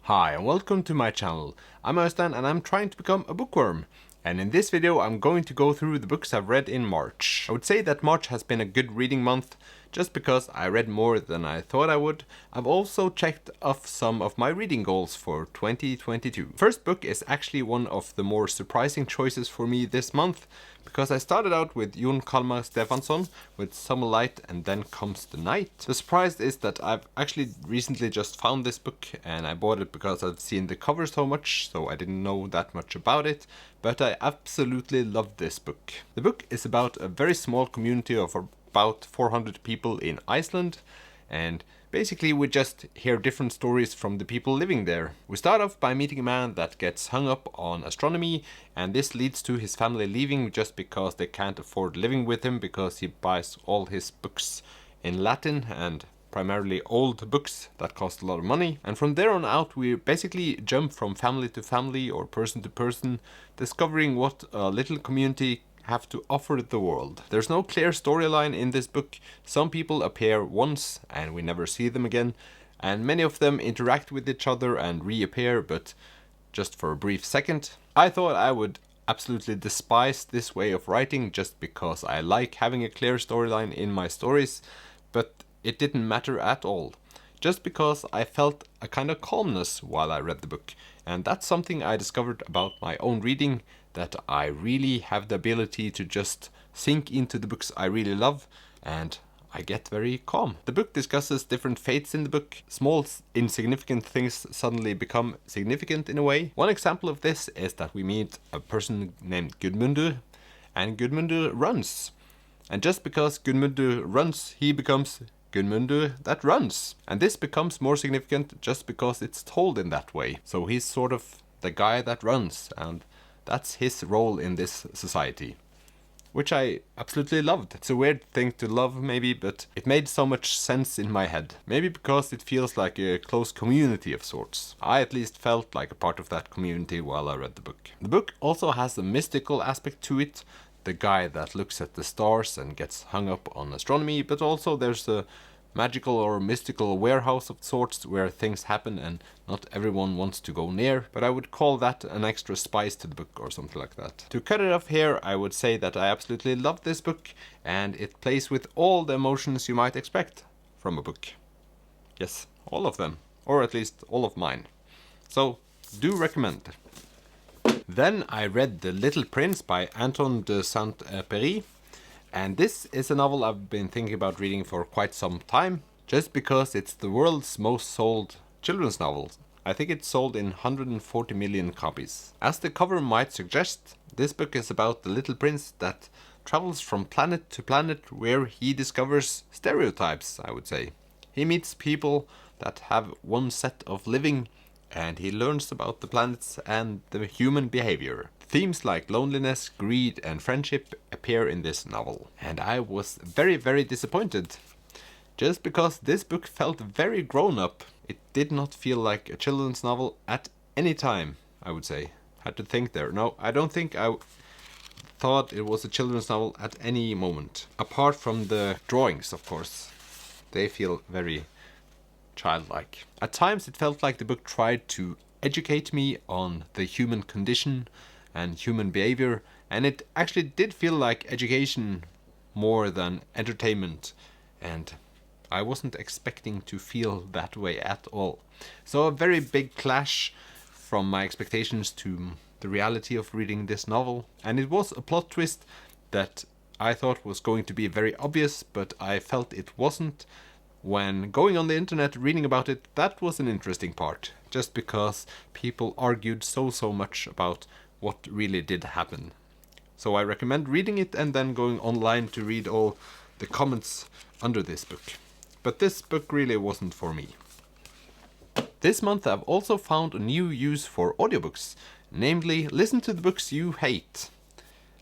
Hi and welcome to my channel. I'm Øystein and I'm trying to become a bookworm. And in this video I'm going to go through the books I've read in March. I would say that March has been a good reading month just because I read more than I thought I would. I've also checked off some of my reading goals for 2022. First book is actually one of the more surprising choices for me this month, because I started out with Jon Kalmar Stefansson with Summer Light and Then Comes the Night. The surprise is that I've actually recently just found this book and I bought it because I've seen the cover so much, so I didn't know that much about it, but I absolutely loved this book. The book is about a very small community of about 400 people in Iceland, and basically we just hear different stories from the people living there. We start off by meeting a man that gets hung up on astronomy, and this leads to his family leaving just because they can't afford living with him because he buys all his books in Latin and primarily old books that cost a lot of money. And from there on out we basically jump from family to family or person to person, discovering what a little community have to offer the world. There's no clear storyline in this book. Some people appear once and we never see them again, and many of them interact with each other and reappear, but just for a brief second. I thought I would absolutely despise this way of writing just because I like having a clear storyline in my stories, but it didn't matter at all. Just because I felt a kind of calmness while I read the book, and that's something I discovered about my own reading, that I really have the ability to just sink into the books I really love, and I get very calm. The book discusses different fates in the book. Small insignificant things suddenly become significant in a way. One example of this is that we meet a person named Gudmundur, and Gudmundur runs. And just because Gudmundur runs, he becomes Gudmundur that runs. And this becomes more significant just because it's told in that way. So he's sort of the guy that runs, and that's his role in this society, which I absolutely loved. It's a weird thing to love maybe, but it made so much sense in my head. Maybe because it feels like a close community of sorts. I at least felt like a part of that community while I read the book. The book also has a mystical aspect to it. The guy that looks at the stars and gets hung up on astronomy, but also there's a magical or mystical warehouse of sorts where things happen and not everyone wants to go near, but I would call that an extra spice to the book or something like that. To cut it off here, I would say that I absolutely love this book, and it plays with all the emotions you might expect from a book. Yes, all of them, or at least all of mine. So, do recommend. Then I read The Little Prince by Anton de Saint-Exupéry. And this is a novel I've been thinking about reading for quite some time, just because it's the world's most sold children's novel. I think it's sold in 140 million copies. As the cover might suggest, this book is about the little prince that travels from planet to planet where he discovers stereotypes, I would say. He meets people that have one set of living, and he learns about the planets and the human behavior. Themes like loneliness, greed and friendship appear in this novel. And I was very, very disappointed. Just because this book felt very grown up. It did not feel like a children's novel at any time, I would say. Had to think there. No, I don't think I thought it was a children's novel at any moment. Apart from the drawings, of course. They feel very childlike. At times it felt like the book tried to educate me on the human condition and human behavior, and it actually did feel like education more than entertainment, and I wasn't expecting to feel that way at all. So a very big clash from my expectations to the reality of reading this novel, and it was a plot twist that I thought was going to be very obvious, but I felt it wasn't. When going on the internet reading about it, that was an interesting part, just because people argued so much about what really did happen. So I recommend reading it and then going online to read all the comments under this book. But this book really wasn't for me. This month I've also found a new use for audiobooks, namely listen to the books you hate.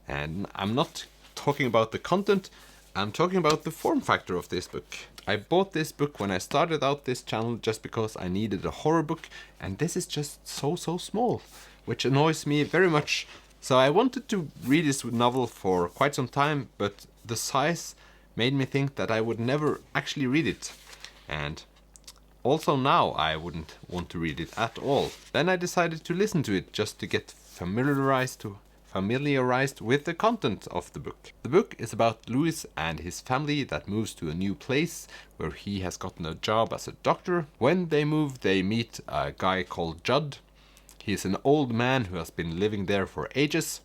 And I'm not talking about the content, I'm talking about the form factor of this book. I bought this book when I started out this channel just because I needed a horror book, and this is just so small, which annoys me very much. So I wanted to read this novel for quite some time, but the size made me think that I would never actually read it. And Also now I wouldn't want to read it at all. Then I decided to listen to it just to get familiarized with the content of the book. The book is about Louis and his family that moves to a new place where he has gotten a job as a doctor. When they move, they meet a guy called Judd. He's an old man who has been living there for ages,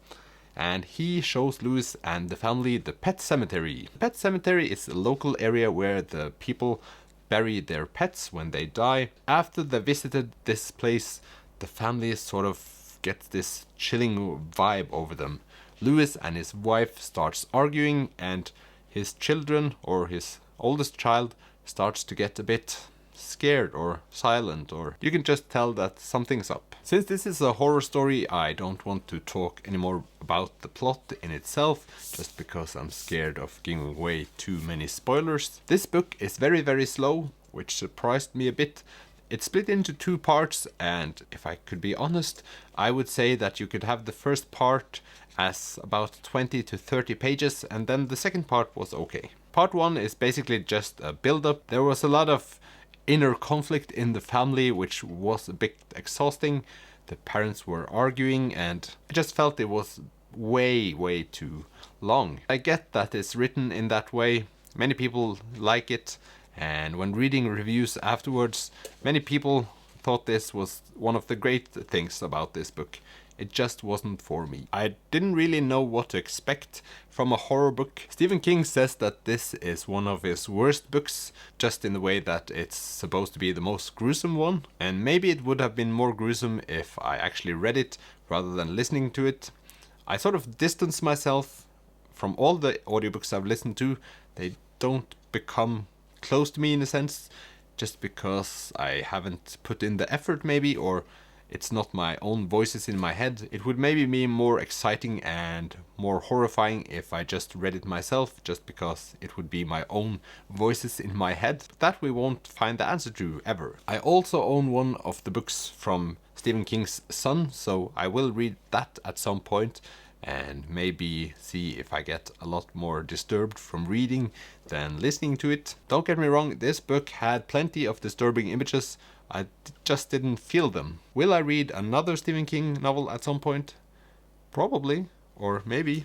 and he shows Louis and the family the pet cemetery. The pet cemetery is a local area where the people bury their pets when they die. After they visited this place, the family sort of gets this chilling vibe over them. Louis and his wife starts arguing, and his children, or his oldest child, starts to get a bit scared or silent, or you can just tell that something's up. Since this is a horror story, I don't want to talk anymore about the plot in itself, just because I'm scared of giving away too many spoilers. This book is very, very slow, which surprised me a bit. It's split into 2 parts, and if I could be honest, I would say that you could have the first part as about 20 to 30 pages, and then the second part was okay. Part 1 is basically just a build-up. There was a lot of inner conflict in the family, which was a bit exhausting. The parents were arguing, and I just felt it was way too long. I get that it's written in that way. Many people like it. And when reading reviews afterwards, many people thought this was one of the great things about this book. It just wasn't for me. I didn't really know what to expect from a horror book. Stephen King says that this is one of his worst books, just in the way that it's supposed to be the most gruesome one. And maybe it would have been more gruesome if I actually read it rather than listening to it. I sort of distance myself from all the audiobooks I've listened to. They don't become close to me in a sense, just because I haven't put in the effort maybe, or it's not my own voices in my head. It would maybe be more exciting and more horrifying if I just read it myself, just because it would be my own voices in my head. That we won't find the answer to ever. I also own one of the books from Stephen King's son, so I will read that at some point and maybe see if I get a lot more disturbed from reading than listening to it. Don't get me wrong, this book had plenty of disturbing images. I just didn't feel them. Will I read another Stephen King novel at some point? Probably, or maybe.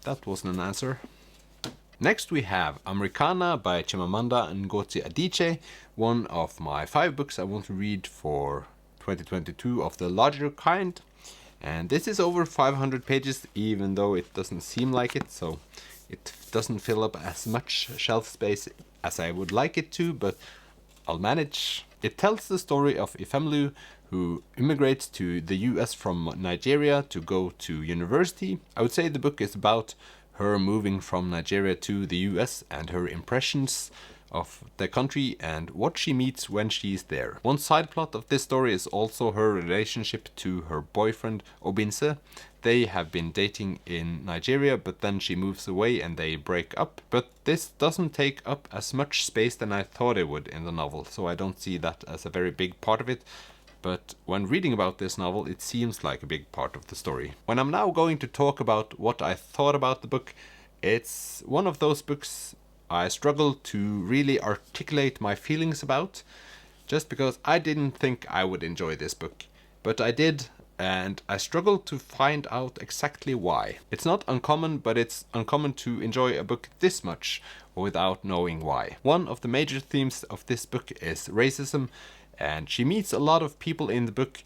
That wasn't an answer. Next we have Americana by Chimamanda Ngozi Adichie, one of my 5 books I want to read for 2022 of the larger kind. And this is over 500 pages, even though it doesn't seem like it, so it doesn't fill up as much shelf space as I would like it to, but I'll manage. It tells the story of Ifemelu, who immigrates to the US from Nigeria to go to university. I would say the book is about her moving from Nigeria to the US and her impressions of the country and what she meets when she's there. One side plot of this story is also her relationship to her boyfriend Obinse. They have been dating in Nigeria, but then she moves away and they break up. But this doesn't take up as much space than I thought it would in the novel, so I don't see that as a very big part of it. But when reading about this novel, it seems like a big part of the story. When I'm now going to talk about what I thought about the book, it's one of those books I struggle to really articulate my feelings about, just because I didn't think I would enjoy this book. But I did, and I struggled to find out exactly why. It's not uncommon, but it's uncommon to enjoy a book this much without knowing why. One of the major themes of this book is racism, and she meets a lot of people in the book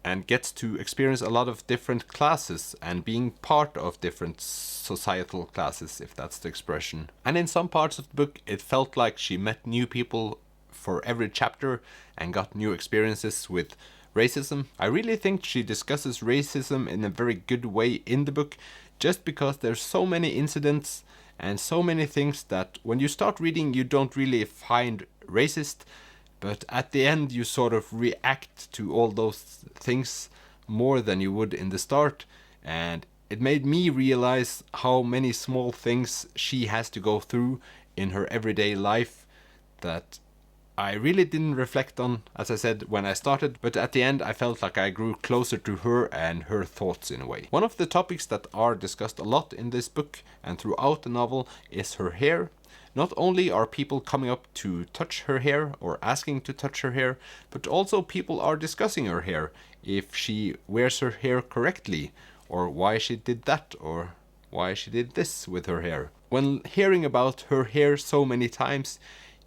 and gets to experience a lot of different classes and being part of different societal classes, if that's the expression. And in some parts of the book, it felt like she met new people for every chapter and got new experiences with racism. I really think she discusses racism in a very good way in the book, just because there's so many incidents and so many things that when you start reading, you don't really find racist. But at the end, you sort of react to all those things more than you would in the start. And it made me realize how many small things she has to go through in her everyday life that I really didn't reflect on, as I said, when I started. But at the end, I felt like I grew closer to her and her thoughts in a way. One of the topics that are discussed a lot in this book and throughout the novel is her hair. not only are people coming up to touch her hair or asking to touch her hair, but also people are discussing her hair, if she wears her hair correctly, or why she did that, or why she did this with her hair. When hearing about her hair so many times,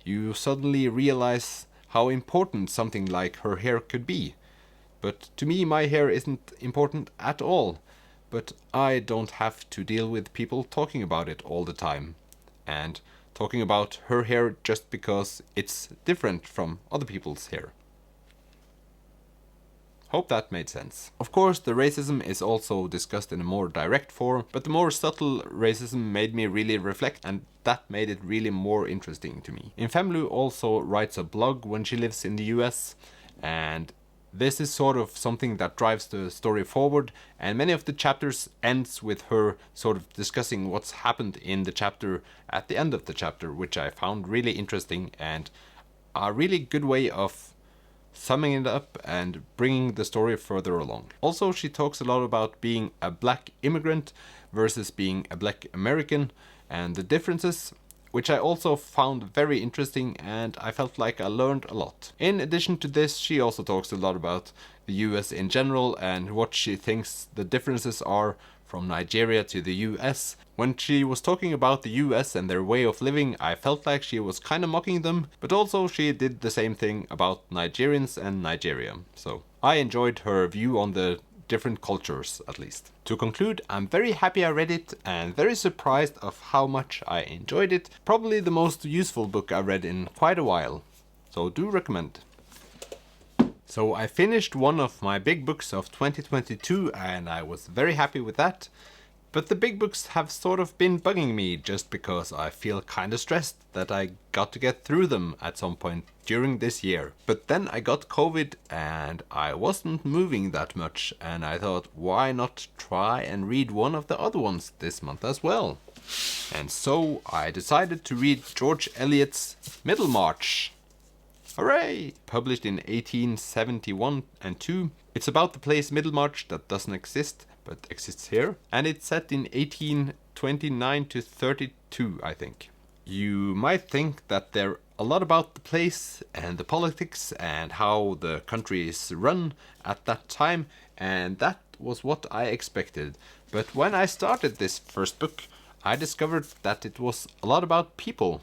you suddenly realize how important something like her hair could be. But to me, my hair isn't important at all. But I don't have to deal with people talking about it all the time. And talking about her hair just because it's different from other people's hair. Hope that made sense. Of course, the racism is also discussed in a more direct form, but the more subtle racism made me really reflect, and that made it really more interesting to me. Infamlu also writes a blog when she lives in the US, and this is sort of something that drives the story forward, and many of the chapters ends with her sort of discussing what's happened in the chapter at the end of the chapter, which I found really interesting and a really good way of summing it up and bringing the story further along. Also, she talks a lot about being a black immigrant versus being a black American and the differences, which I also found very interesting, and I felt like I learned a lot. In addition to this, she also talks a lot about the US in general and what she thinks the differences are from Nigeria to the US. When she was talking about the US and their way of living, I felt like she was kind of mocking them, but also she did the same thing about Nigerians and Nigeria. So I enjoyed her view on the different cultures, at least. To conclude, I'm very happy I read it and very surprised of how much I enjoyed it. Probably the most useful book I've read in quite a while, so do recommend. So I finished one of my big books of 2022 and I was very happy with that. But the big books have sort of been bugging me just because I feel kinda stressed that I got to get through them at some point during this year. But then I got COVID and I wasn't moving that much, and I thought, why not try and read one of the other ones this month as well? And so I decided to read George Eliot's Middlemarch. Hooray! Published in 1871 and 2. It's about the place Middlemarch that doesn't exist, but exists here. And it's set in 1829 to 32, I think. You might think that they're a lot about the place and the politics and how the country is run at that time, and that was what I expected. But when I started this first book, I discovered that it was a lot about people.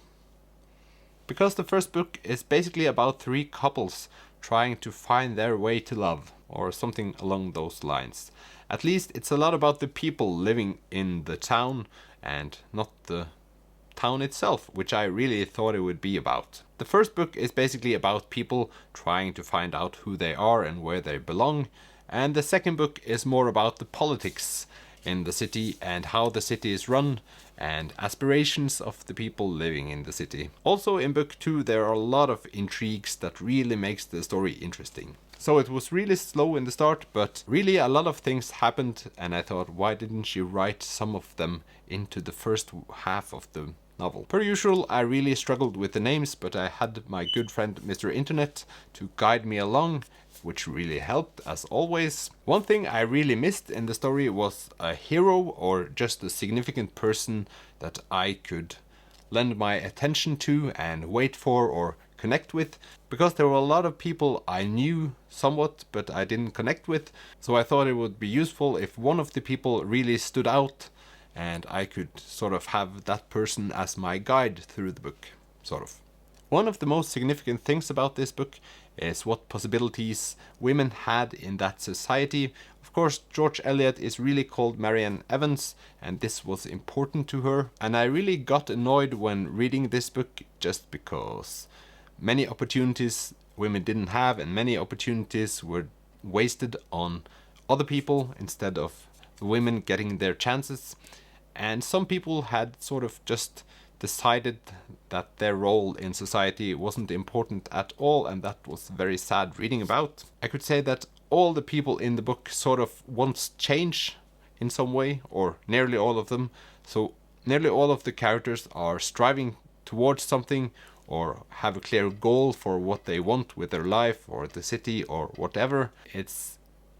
Because the first book is basically about 3 couples trying to find their way to love, or something along those lines. At least it's a lot about the people living in the town and not the town itself, which I really thought it would be about. The first book is basically about people trying to find out who they are and where they belong, and the second book is more about the politics in the city and how the city is run and aspirations of the people living in the city. Also in book 2 there are a lot of intrigues that really makes the story interesting. So it was really slow in the start, but really a lot of things happened, and I thought, why didn't she write some of them into the first half of the novel? Per usual, I really struggled with the names, but I had my good friend Mr. Internet to guide me along, which really helped as always. One thing I really missed in the story was a hero or just a significant person that I could lend my attention to and wait for or connect with, because there were a lot of people I knew somewhat but I didn't connect with, so I thought it would be useful if one of the people really stood out and I could sort of have that person as my guide through the book, sort of. One of the most significant things about this book is what possibilities women had in that society. Of course, George Eliot is really called Marianne Evans, and this was important to her. And I really got annoyed when reading this book just because many opportunities women didn't have, and many opportunities were wasted on other people instead of the women getting their chances. And some people had sort of just decided that their role in society wasn't important at all, and that was very sad reading about. I could say that all the people in the book sort of wants change in some way, or nearly all of them. So nearly all of the characters are striving towards something or have a clear goal for what they want with their life or the city or whatever. It's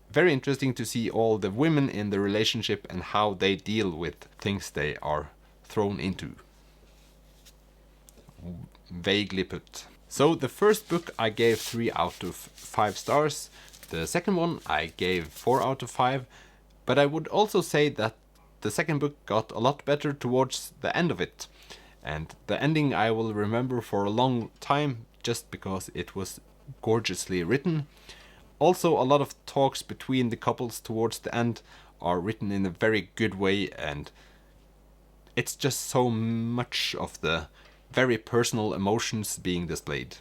very interesting to see all the women in the relationship and how they deal with things they are thrown into. vaguely put. So the first book I gave 3 out of 5 stars. The second one I gave 4 out of 5. But I would also say that the second book got a lot better towards the end of it. And the ending I will remember for a long time just because it was gorgeously written. Also, a lot of talks between the couples towards the end are written in a very good way, and it's just so much of the very personal emotions being displayed,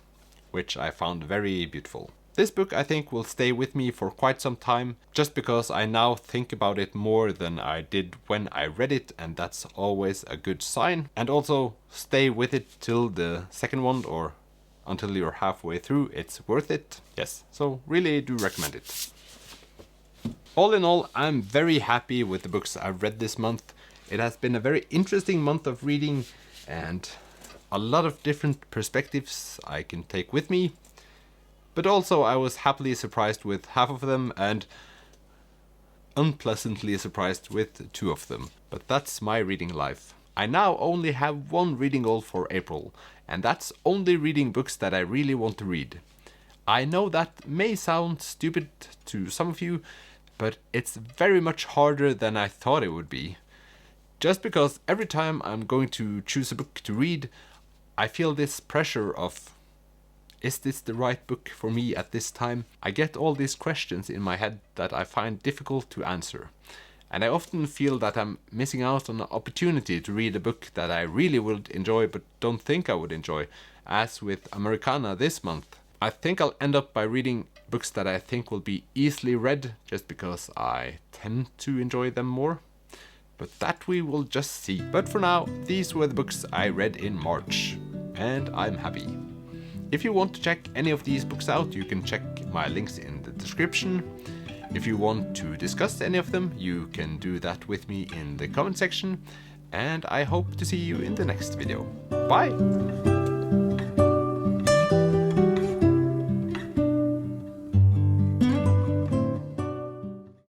which I found very beautiful. This book I think will stay with me for quite some time, just because I now think about it more than I did when I read it, and that's always a good sign. And also stay with it till the second one, or until you're halfway through. It's worth it. Yes, so really do recommend it. All in all, I'm very happy with the books I've read this month. It has been a very interesting month of reading and a lot of different perspectives I can take with me. But also I was happily surprised with half of them and unpleasantly surprised with 2 of them. But that's my reading life. I now only have 1 reading goal for April, and that's only reading books that I really want to read. I know that may sound stupid to some of you, but it's very much harder than I thought it would be. Just because every time I'm going to choose a book to read, I feel this pressure of, is this the right book for me at this time? I get all these questions in my head that I find difficult to answer. And I often feel that I'm missing out on an opportunity to read a book that I really would enjoy but don't think I would enjoy, as with Americana this month. I think I'll end up by reading books that I think will be easily read, just because I tend to enjoy them more. But that we will just see. But for now, these were the books I read in March, and I'm happy. If you want to check any of these books out, you can check my links in the description. If you want to discuss any of them, you can do that with me in the comment section. And I hope to see you in the next video. Bye!